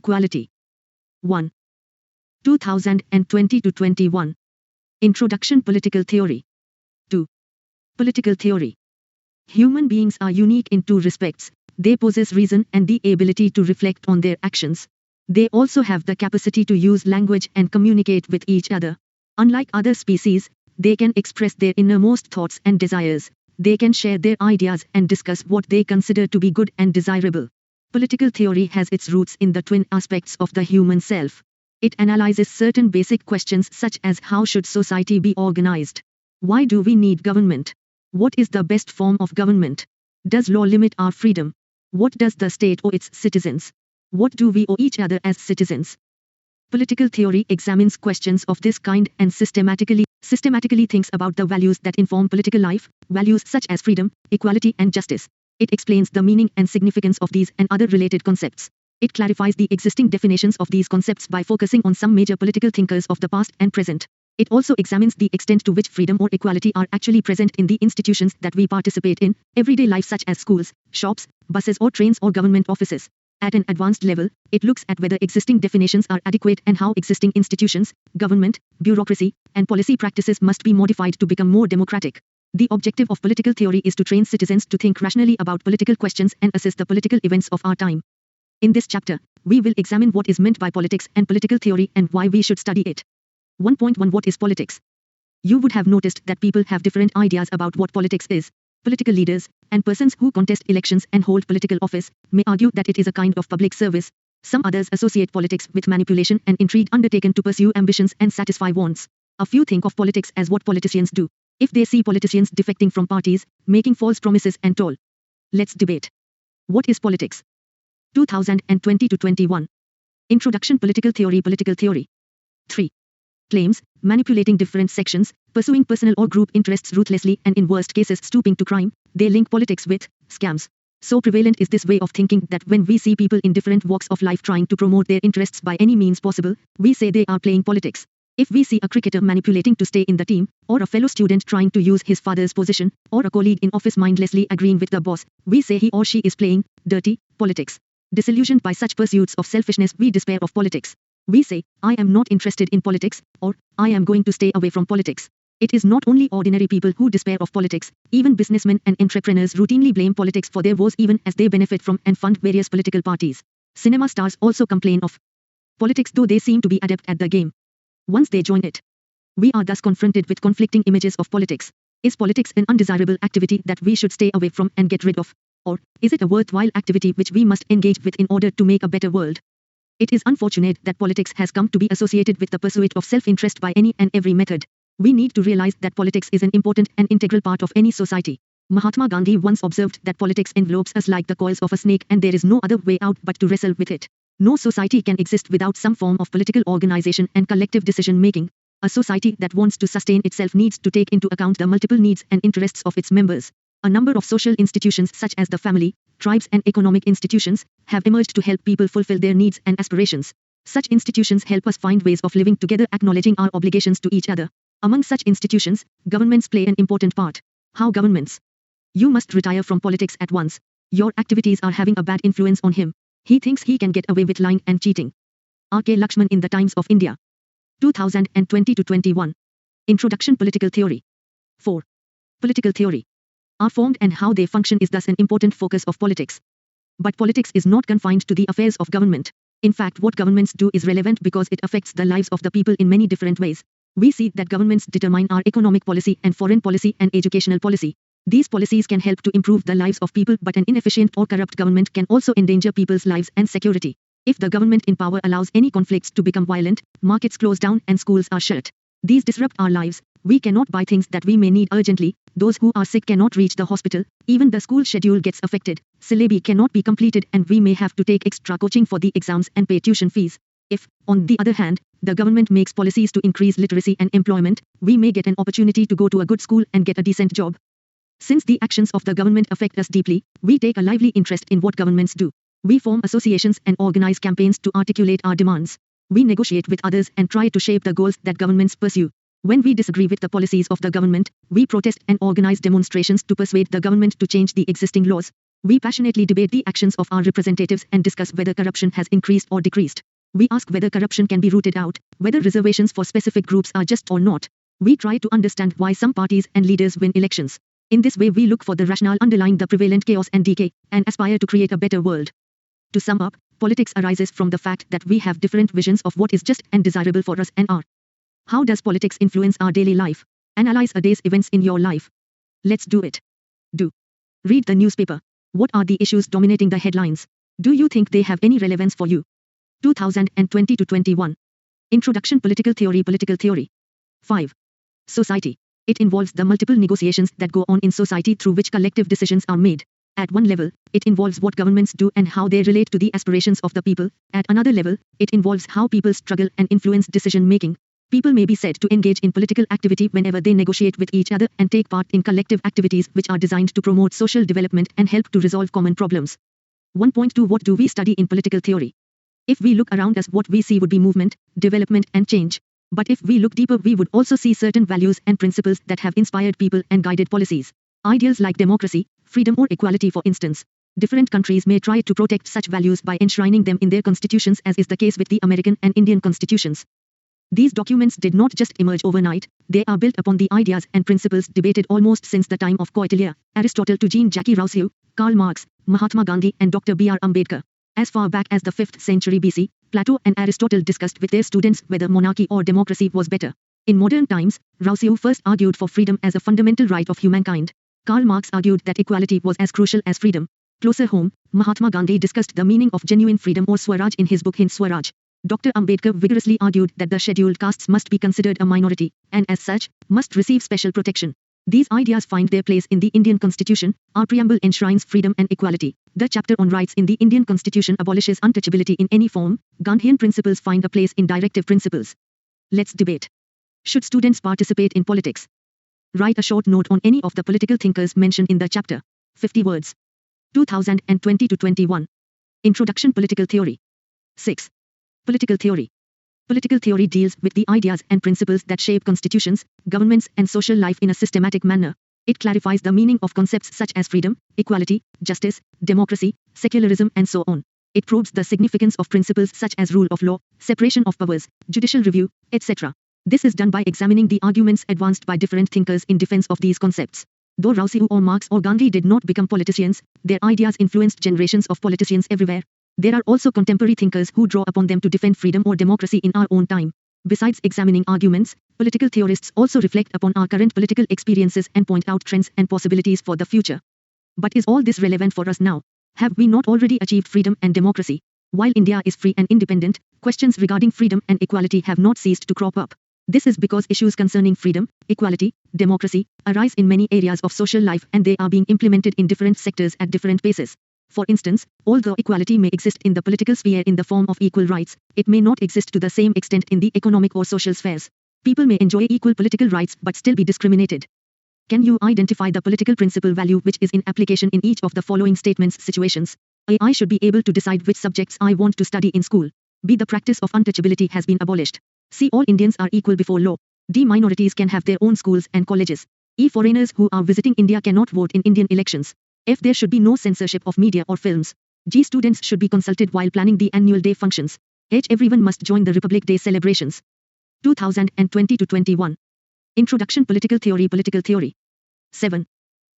Quality 1. 2020-21. Introduction Political Theory 2. Political Theory. Human beings are unique in two respects. They possess reason and the ability to reflect on their actions. They also have the capacity to use language and communicate with each other. Unlike other species, they can express their innermost thoughts and desires. They can share their ideas and discuss what they consider to be good and desirable. Political theory has its roots in the twin aspects of the human self. It analyzes certain basic questions such as how should society be organized? Why do we need government? What is the best form of government? Does law limit our freedom? What does the state owe its citizens? What do we owe each other as citizens? Political theory examines questions of this kind and systematically thinks about the values that inform political life, values such as freedom, equality and justice. It explains the meaning and significance of these and other related concepts. It clarifies the existing definitions of these concepts by focusing on some major political thinkers of the past and present. It also examines the extent to which freedom or equality are actually present in the institutions that we participate in, everyday life such as schools, shops, buses or trains or government offices. At an advanced level, it looks at whether existing definitions are adequate and how existing institutions, government, bureaucracy, and policy practices must be modified to become more democratic. The objective of political theory is to train citizens to think rationally about political questions and assess the political events of our time. In this chapter, we will examine what is meant by politics and political theory and why we should study it. 1.1 What is politics? You would have noticed that people have different ideas about what politics is. Political leaders, and persons who contest elections and hold political office, may argue that it is a kind of public service. Some others associate politics with manipulation and intrigue undertaken to pursue ambitions and satisfy wants. A few think of politics as what politicians do. If they see politicians defecting from parties, making false promises and all. Let's debate. What is politics? 2020-21. Introduction Political Theory 3. Claims, manipulating different sections, pursuing personal or group interests ruthlessly and in worst cases stooping to crime. They link politics with scams. So prevalent is this way of thinking that when we see people in different walks of life trying to promote their interests by any means possible, we say they are playing politics. If we see a cricketer manipulating to stay in the team, or a fellow student trying to use his father's position, or a colleague in office mindlessly agreeing with the boss, we say he or she is playing dirty politics. Disillusioned by such pursuits of selfishness, we despair of politics. We say, I am not interested in politics, or I am going to stay away from politics. It is not only ordinary people who despair of politics, even businessmen and entrepreneurs routinely blame politics for their woes even as they benefit from and fund various political parties. Cinema stars also complain of politics though they seem to be adept at the game. Once they join it, we are thus confronted with conflicting images of politics. Is politics an undesirable activity that we should stay away from and get rid of? Or is it a worthwhile activity which we must engage with in order to make a better world? It is unfortunate that politics has come to be associated with the pursuit of self-interest by any and every method. We need to realize that politics is an important and integral part of any society. Mahatma Gandhi once observed that politics envelopes us like the coils of a snake and there is no other way out but to wrestle with it. No society can exist without some form of political organization and collective decision-making. A society that wants to sustain itself needs to take into account the multiple needs and interests of its members. A number of social institutions such as the family, tribes and economic institutions have emerged to help people fulfill their needs and aspirations. Such institutions help us find ways of living together, acknowledging our obligations to each other. Among such institutions, governments play an important part. How governments? You must retire from politics at once. Your activities are having a bad influence on him. He thinks he can get away with lying and cheating. R.K. Lakshman in the Times of India. 2020-21. Introduction Political Theory. 4. Political theory. Are formed and how they function is thus an important focus of politics. But politics is not confined to the affairs of government. In fact, what governments do is relevant because it affects the lives of the people in many different ways. We see that governments determine our economic policy and foreign policy and educational policy. These policies can help to improve the lives of people, but an inefficient or corrupt government can also endanger people's lives and security. If the government in power allows any conflicts to become violent, markets close down and schools are shut. These disrupt our lives. We cannot buy things that we may need urgently. Those who are sick cannot reach the hospital. Even the school schedule gets affected. Syllabi cannot be completed and we may have to take extra coaching for the exams and pay tuition fees. If, on the other hand, the government makes policies to increase literacy and employment, we may get an opportunity to go to a good school and get a decent job. Since the actions of the government affect us deeply, we take a lively interest in what governments do. We form associations and organize campaigns to articulate our demands. We negotiate with others and try to shape the goals that governments pursue. When we disagree with the policies of the government, we protest and organize demonstrations to persuade the government to change the existing laws. We passionately debate the actions of our representatives and discuss whether corruption has increased or decreased. We ask whether corruption can be rooted out, whether reservations for specific groups are just or not. We try to understand why some parties and leaders win elections. In this way we look for the rationale underlying the prevalent chaos and decay, and aspire to create a better world. To sum up, politics arises from the fact that we have different visions of what is just and desirable for us and our. How does politics influence our daily life? Analyze a day's events in your life. Let's do it. Do. Read the newspaper. What are the issues dominating the headlines? Do you think they have any relevance for you? 2020 to 21. Introduction Political Theory. 5. Society. It involves the multiple negotiations that go on in society through which collective decisions are made. At one level, it involves what governments do and how they relate to the aspirations of the people. At another level, it involves how people struggle and influence decision making. People may be said to engage in political activity whenever they negotiate with each other and take part in collective activities which are designed to promote social development and help to resolve common problems. 1.2 What do we study in political theory? If we look around us, what we see would be movement, development and change. But if we look deeper, we would also see certain values and principles that have inspired people and guided policies. Ideals like democracy, freedom or equality, for instance. Different countries may try to protect such values by enshrining them in their constitutions, as is the case with the American and Indian constitutions. These documents did not just emerge overnight, they are built upon the ideas and principles debated almost since the time of Kautilya, Aristotle to Jean-Jacques Rousseau, Karl Marx, Mahatma Gandhi and Dr. B.R. Ambedkar. As far back as the 5th century BC, Plato and Aristotle discussed with their students whether monarchy or democracy was better. In modern times, Rousseau first argued for freedom as a fundamental right of humankind. Karl Marx argued that equality was as crucial as freedom. Closer home, Mahatma Gandhi discussed the meaning of genuine freedom or Swaraj in his book Hind Swaraj. Dr. Ambedkar vigorously argued that the scheduled castes must be considered a minority, and as such, must receive special protection. These ideas find their place in the Indian Constitution. Our preamble enshrines freedom and equality. The chapter on rights in the Indian Constitution abolishes untouchability in any form. Gandhian principles find a place in directive principles. Let's debate. Should students participate in politics? Write a short note on any of the political thinkers mentioned in the chapter. 50 words. 2020 to 21. Introduction Political Theory. 6. Political theory. Political theory deals with the ideas and principles that shape constitutions, governments and social life in a systematic manner. It clarifies the meaning of concepts such as freedom, equality, justice, democracy, secularism and so on. It probes the significance of principles such as rule of law, separation of powers, judicial review, etc. This is done by examining the arguments advanced by different thinkers in defense of these concepts. Though Rousseau or Marx or Gandhi did not become politicians, their ideas influenced generations of politicians everywhere. There are also contemporary thinkers who draw upon them to defend freedom or democracy in our own time. Besides examining arguments, political theorists also reflect upon our current political experiences and point out trends and possibilities for the future. But is all this relevant for us now? Have we not already achieved freedom and democracy? While India is free and independent, questions regarding freedom and equality have not ceased to crop up. This is because issues concerning freedom, equality, democracy arise in many areas of social life and they are being implemented in different sectors at different paces. For instance, although equality may exist in the political sphere in the form of equal rights, it may not exist to the same extent in the economic or social spheres. People may enjoy equal political rights but still be discriminated. Can you identify the political principle value which is in application in each of the following statements? Situations. A. I should be able to decide which subjects I want to study in school. B. The practice of untouchability has been abolished. C. All Indians are equal before law. D. Minorities can have their own schools and colleges. E. Foreigners who are visiting India cannot vote in Indian elections. F. There should be no censorship of media or films. G. Students should be consulted while planning the annual day functions. H. Everyone must join the Republic Day celebrations. 2020 to 21. Introduction Political Theory. 7.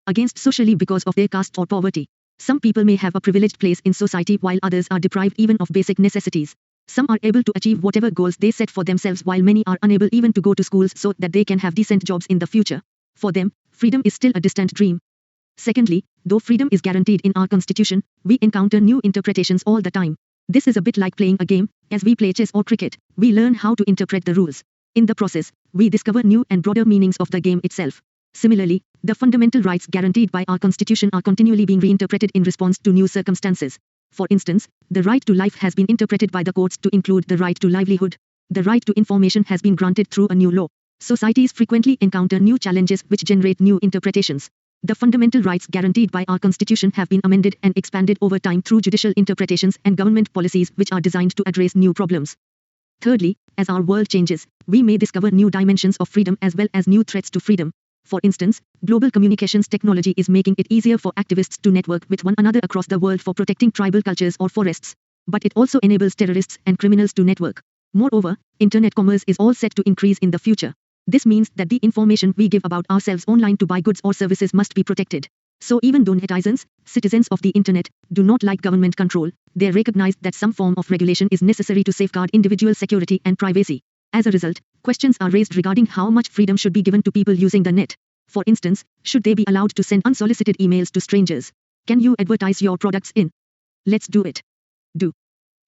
Against socially because of their caste or poverty. Some people may have a privileged place in society while others are deprived even of basic necessities. Some are able to achieve whatever goals they set for themselves while many are unable even to go to schools so that they can have decent jobs in the future. For them, freedom is still a distant dream. Secondly, though freedom is guaranteed in our constitution, we encounter new interpretations all the time. This is a bit like playing a game. As we play chess or cricket, we learn how to interpret the rules. In the process, we discover new and broader meanings of the game itself. Similarly, the fundamental rights guaranteed by our constitution are continually being reinterpreted in response to new circumstances. For instance, the right to life has been interpreted by the courts to include the right to livelihood. The right to information has been granted through a new law. Societies frequently encounter new challenges which generate new interpretations. The fundamental rights guaranteed by our constitution have been amended and expanded over time through judicial interpretations and government policies which are designed to address new problems. Thirdly, as our world changes, we may discover new dimensions of freedom as well as new threats to freedom. For instance, global communications technology is making it easier for activists to network with one another across the world for protecting tribal cultures or forests. But it also enables terrorists and criminals to network. Moreover, internet commerce is all set to increase in the future. This means that the information we give about ourselves online to buy goods or services must be protected. So even though netizens, citizens of the internet, do not like government control, they recognize that some form of regulation is necessary to safeguard individual security and privacy. As a result, questions are raised regarding how much freedom should be given to people using the net. For instance, should they be allowed to send unsolicited emails to strangers? Can you advertise your products in? Let's do it. Do.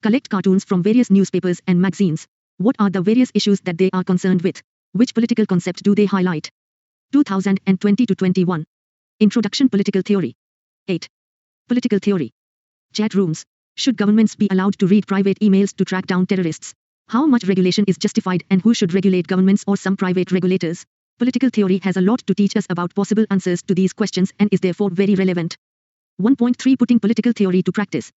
Collect cartoons from various newspapers and magazines. What are the various issues that they are concerned with? Which political concept do they highlight? 2020-21. Introduction Political Theory. 8. Political Theory. Chat rooms. Should governments be allowed to read private emails to track down terrorists? How much regulation is justified and who should regulate governments or some private regulators? Political theory has a lot to teach us about possible answers to these questions and is therefore very relevant. 1.3 Putting political theory to practice.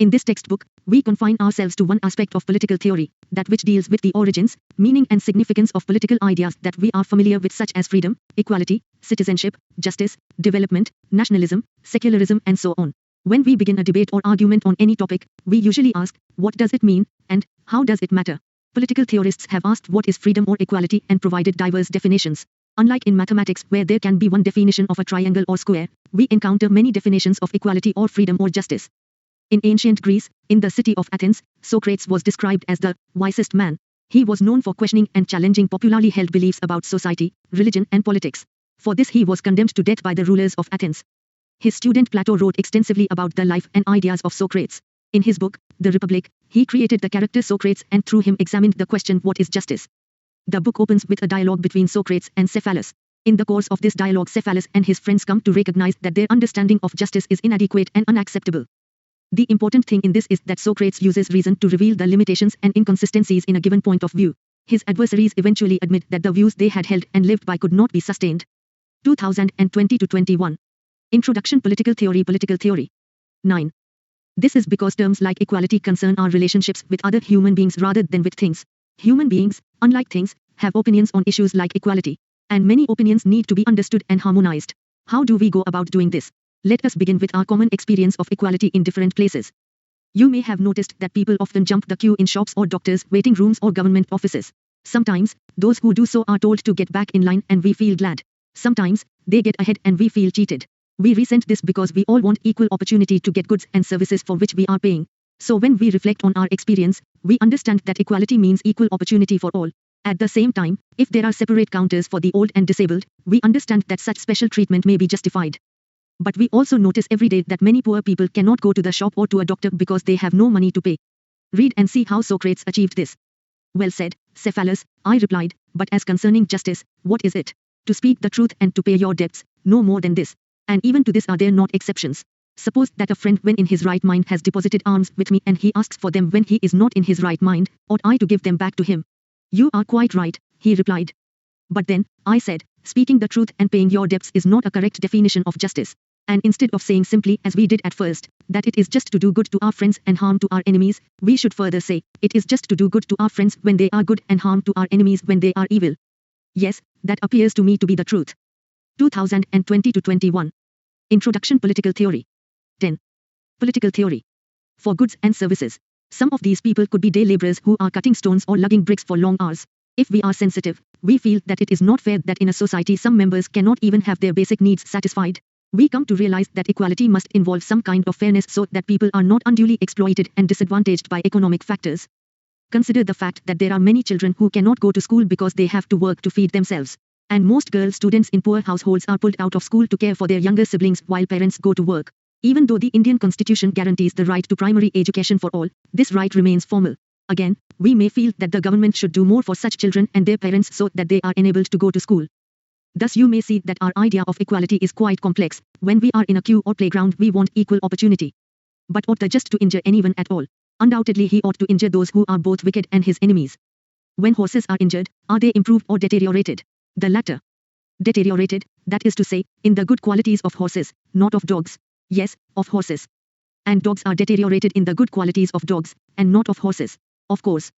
In this textbook, we confine ourselves to one aspect of political theory, that which deals with the origins, meaning and significance of political ideas that we are familiar with such as freedom, equality, citizenship, justice, development, nationalism, secularism and so on. When we begin a debate or argument on any topic, we usually ask, what does it mean, and how does it matter? Political theorists have asked what is freedom or equality and provided diverse definitions. Unlike in mathematics where there can be one definition of a triangle or square, we encounter many definitions of equality or freedom or justice. In ancient Greece, in the city of Athens, Socrates was described as the wisest man. He was known for questioning and challenging popularly held beliefs about society, religion and politics. For this he was condemned to death by the rulers of Athens. His student Plato wrote extensively about the life and ideas of Socrates. In his book, The Republic, he created the character Socrates and through him examined the question what is justice. The book opens with a dialogue between Socrates and Cephalus. In the course of this dialogue Cephalus and his friends come to recognize that their understanding of justice is inadequate and unacceptable. The important thing in this is that Socrates uses reason to reveal the limitations and inconsistencies in a given point of view. His adversaries eventually admit that the views they had held and lived by could not be sustained. 2020-21. Introduction Political Theory. 9. This is because terms like equality concern our relationships with other human beings rather than with things. Human beings, unlike things, have opinions on issues like equality. And many opinions need to be understood and harmonized. How do we go about doing this? Let us begin with our common experience of equality in different places. You may have noticed that people often jump the queue in shops or doctors' waiting rooms or government offices. Sometimes, those who do so are told to get back in line and we feel glad. Sometimes, they get ahead and we feel cheated. We resent this because we all want equal opportunity to get goods and services for which we are paying. So when we reflect on our experience, we understand that equality means equal opportunity for all. At the same time, if there are separate counters for the old and disabled, we understand that such special treatment may be justified. But we also notice every day that many poor people cannot go to the shop or to a doctor because they have no money to pay. Read and see how Socrates achieved this. Well said, Cephalus, I replied, but as concerning justice, what is it? To speak the truth and to pay your debts, no more than this. And even to this are there not exceptions. Suppose that a friend when in his right mind has deposited alms with me and he asks for them when he is not in his right mind, ought I to give them back to him? You are quite right, he replied. But then, I said, speaking the truth and paying your debts is not a correct definition of justice. And instead of saying simply as we did at first, that it is just to do good to our friends and harm to our enemies, we should further say, it is just to do good to our friends when they are good and harm to our enemies when they are evil. Yes, that appears to me to be the truth. 2020-21. Introduction Political Theory. 10. Political Theory. For goods and services. Some of these people could be day laborers who are cutting stones or lugging bricks for long hours. If we are sensitive, we feel that it is not fair that in a society some members cannot even have their basic needs satisfied. We come to realize that equality must involve some kind of fairness so that people are not unduly exploited and disadvantaged by economic factors. Consider the fact that there are many children who cannot go to school because they have to work to feed themselves. And most girl students in poor households are pulled out of school to care for their younger siblings while parents go to work. Even though the Indian Constitution guarantees the right to primary education for all, this right remains formal. Again, we may feel that the government should do more for such children and their parents so that they are enabled to go to school. Thus you may see that our idea of equality is quite complex. When we are in a queue or playground we want equal opportunity. But ought the just to injure anyone at all? Undoubtedly he ought to injure those who are both wicked and his enemies. When horses are injured, are they improved or deteriorated? The latter. Deteriorated, that is to say, in the good qualities of horses, not of dogs. Yes, of horses. And dogs are deteriorated in the good qualities of dogs, and not of horses. Of course.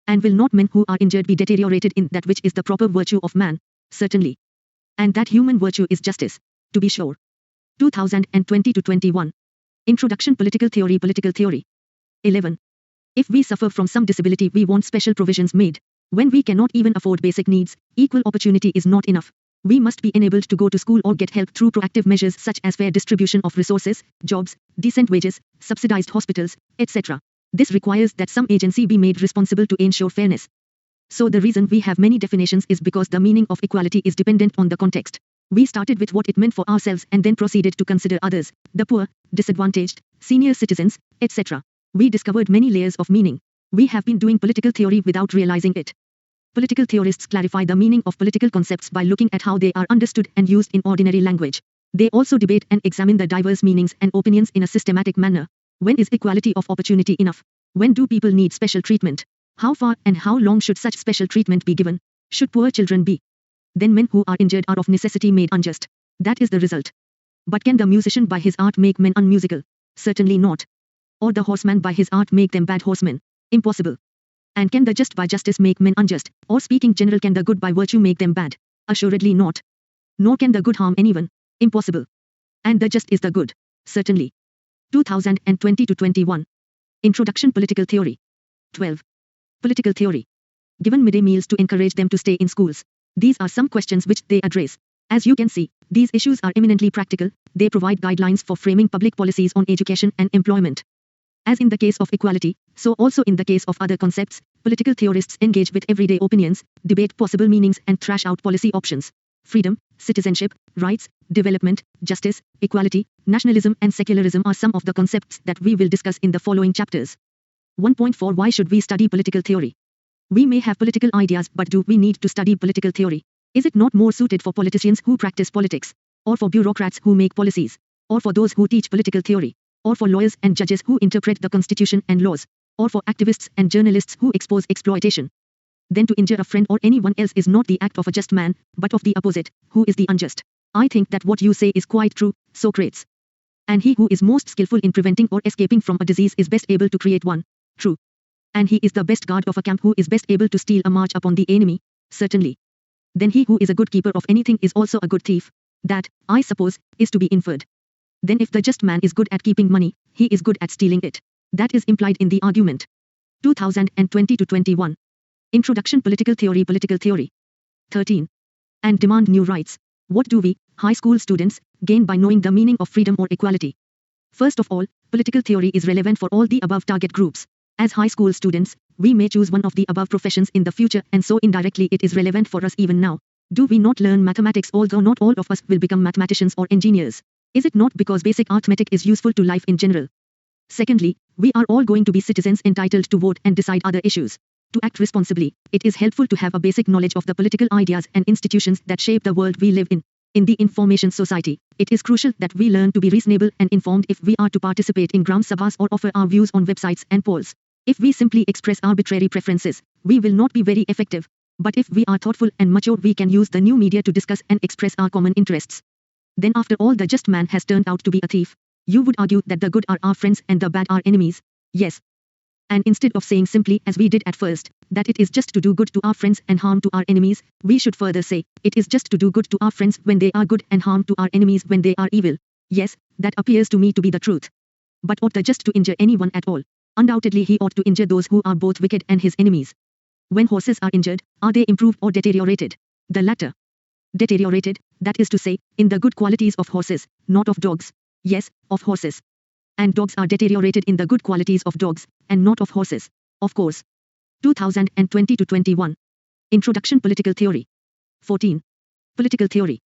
And will not men who are injured be deteriorated in that which is the proper virtue of man? Certainly. And that human virtue is justice. To be sure. 2020-21. Introduction Political Theory. 11. If we suffer from some disability, we want special provisions made. When we cannot even afford basic needs, equal opportunity is not enough. We must be enabled to go to school or get help through proactive measures such as fair distribution of resources, jobs, decent wages, subsidized hospitals, etc. This requires that some agency be made responsible to ensure fairness. So the reason we have many definitions is because the meaning of equality is dependent on the context. We started with what it meant for ourselves and then proceeded to consider others, the poor, disadvantaged, senior citizens, etc. We discovered many layers of meaning. We have been doing political theory without realizing it. Political theorists clarify the meaning of political concepts by looking at how they are understood and used in ordinary language. They also debate and examine the diverse meanings and opinions in a systematic manner. When is equality of opportunity enough? When do people need special treatment? How far and how long should such special treatment be given? Should poor children be? Then men who are injured are of necessity made unjust. That is the result. But can the musician by his art make men unmusical? Certainly not. Or the horseman by his art make them bad horsemen? Impossible. And can the just by justice make men unjust? Or speaking general, can the good by virtue make them bad? Assuredly not. Nor can the good harm anyone. Impossible. And the just is the good. Certainly. 2020-21. Introduction Political Theory. 12. Political Theory. Given midday meals to encourage them to stay in schools. These are some questions which they address. As you can see, these issues are eminently practical. They provide guidelines for framing public policies on education and employment. As in the case of equality, so also in the case of other concepts, political theorists engage with everyday opinions, debate possible meanings and thrash out policy options. Freedom, citizenship, rights, development, justice, equality, nationalism and secularism are some of the concepts that we will discuss in the following chapters. 1.4 Why should we study political theory? We may have political ideas, but do we need to study political theory? Is it not more suited for politicians who practice politics? Or for bureaucrats who make policies? Or for those who teach political theory? Or for lawyers and judges who interpret the constitution and laws? Or for activists and journalists who expose exploitation? Then to injure a friend or anyone else is not the act of a just man, but of the opposite, who is the unjust. I think that what you say is quite true, Socrates. And he who is most skillful in preventing or escaping from a disease is best able to create one. True. And he is the best guard of a camp who is best able to steal a march upon the enemy. Certainly. Then he who is a good keeper of anything is also a good thief. That, I suppose, is to be inferred. Then if the just man is good at keeping money, he is good at stealing it. That is implied in the argument. 2020-21. Introduction Political Theory. 13. And demand new rights. What do we, high school students, gain by knowing the meaning of freedom or equality? First of all, political theory is relevant for all the above target groups. As high school students, we may choose one of the above professions in the future, and so indirectly it is relevant for us even now. Do we not learn mathematics, although not all of us will become mathematicians or engineers? Is it not because basic arithmetic is useful to life in general? Secondly, we are all going to be citizens entitled to vote and decide other issues. To act responsibly, it is helpful to have a basic knowledge of the political ideas and institutions that shape the world we live in. In the information society, it is crucial that we learn to be reasonable and informed if we are to participate in Gram Sabhas or offer our views on websites and polls. If we simply express arbitrary preferences, we will not be very effective. But if we are thoughtful and mature, we can use the new media to discuss and express our common interests. Then after all, the just man has turned out to be a thief. You would argue that the good are our friends and the bad are enemies. Yes. And instead of saying simply, as we did at first, that it is just to do good to our friends and harm to our enemies, we should further say, it is just to do good to our friends when they are good and harm to our enemies when they are evil. Yes, that appears to me to be the truth. But ought the just to injure anyone at all? Undoubtedly he ought to injure those who are both wicked and his enemies. When horses are injured, are they improved or deteriorated? The latter. Deteriorated, that is to say, in the good qualities of horses, not of dogs. Yes, of horses. And dogs are deteriorated in the good qualities of dogs, and not of horses. Of course. 2020-21. Introduction Political Theory. 14. Political Theory.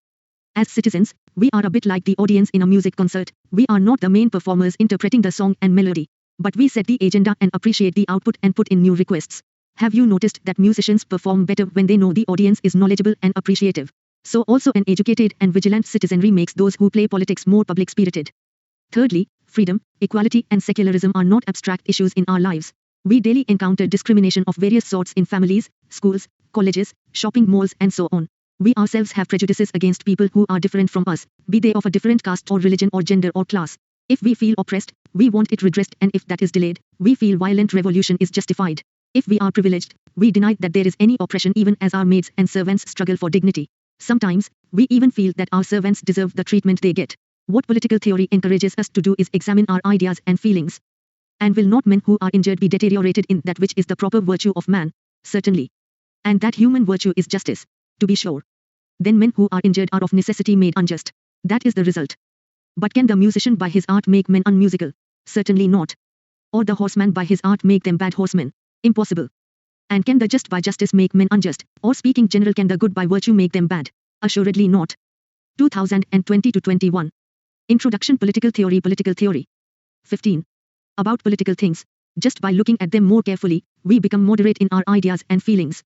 As citizens, we are a bit like the audience in a music concert. We are not the main performers interpreting the song and melody. But we set the agenda and appreciate the output and put in new requests. Have you noticed that musicians perform better when they know the audience is knowledgeable and appreciative? So also an educated and vigilant citizenry makes those who play politics more public-spirited. Thirdly, freedom, equality and secularism are not abstract issues in our lives. We daily encounter discrimination of various sorts in families, schools, colleges, shopping malls and so on. We ourselves have prejudices against people who are different from us, be they of a different caste or religion or gender or class. If we feel oppressed, we want it redressed, and if that is delayed, we feel violent revolution is justified. If we are privileged, we deny that there is any oppression even as our maids and servants struggle for dignity. Sometimes, we even feel that our servants deserve the treatment they get. What political theory encourages us to do is examine our ideas and feelings. And will not men who are injured be deteriorated in that which is the proper virtue of man? Certainly. And that human virtue is justice, to be sure. Then men who are injured are of necessity made unjust. That is the result. But can the musician by his art make men unmusical? Certainly not. Or the horseman by his art make them bad horsemen? Impossible. And can the just by justice make men unjust, or speaking general, can the good by virtue make them bad? Assuredly not. 2020-21. Introduction Political Theory 15. About political things. Just by looking at them more carefully, we become moderate in our ideas and feelings.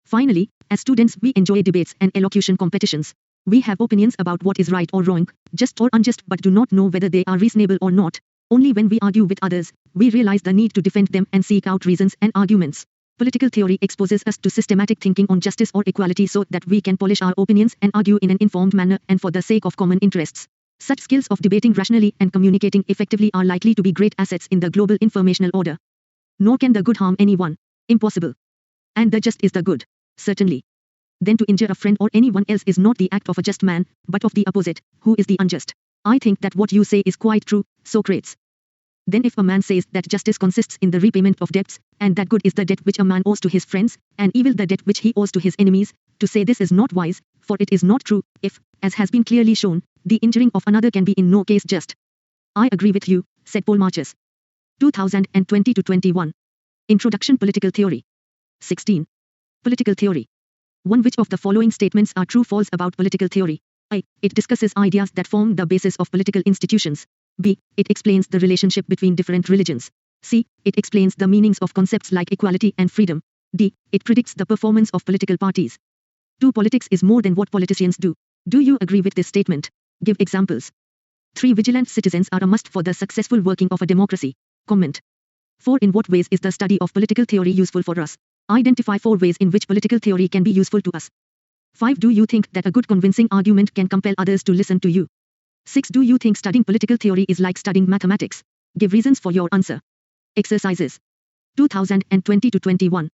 Finally, as students we enjoy debates and elocution competitions. We have opinions about what is right or wrong, just or unjust, but do not know whether they are reasonable or not. Only when we argue with others, we realize the need to defend them and seek out reasons and arguments. Political theory exposes us to systematic thinking on justice or equality so that we can polish our opinions and argue in an informed manner and for the sake of common interests. Such skills of debating rationally and communicating effectively are likely to be great assets in the global informational order. Nor can the good harm anyone. Impossible. And the just is the good. Certainly. Then to injure a friend or anyone else is not the act of a just man, but of the opposite, who is the unjust. I think that what you say is quite true, Socrates. Then if a man says that justice consists in the repayment of debts, and that good is the debt which a man owes to his friends, and evil the debt which he owes to his enemies, to say this is not wise, for it is not true, if, as has been clearly shown, the injuring of another can be in no case just. I agree with you, said Paul Marches. 2020-21. Introduction Political Theory. 16. Political Theory. 1. Which of the following statements are true/false about political theory? A. It discusses ideas that form the basis of political institutions. B. It explains the relationship between different religions. C. It explains the meanings of concepts like equality and freedom. D. It predicts the performance of political parties. 2. Politics is more than what politicians do. Do you agree with this statement? Give examples. 3. Vigilant citizens are a must for the successful working of a democracy. Comment. 4. In what ways is the study of political theory useful for us? Identify 4 ways in which political theory can be useful to us. 5. Do you think that a good convincing argument can compel others to listen to you? 6. Do you think studying political theory is like studying mathematics? Give reasons for your answer. Exercises. 2020-21.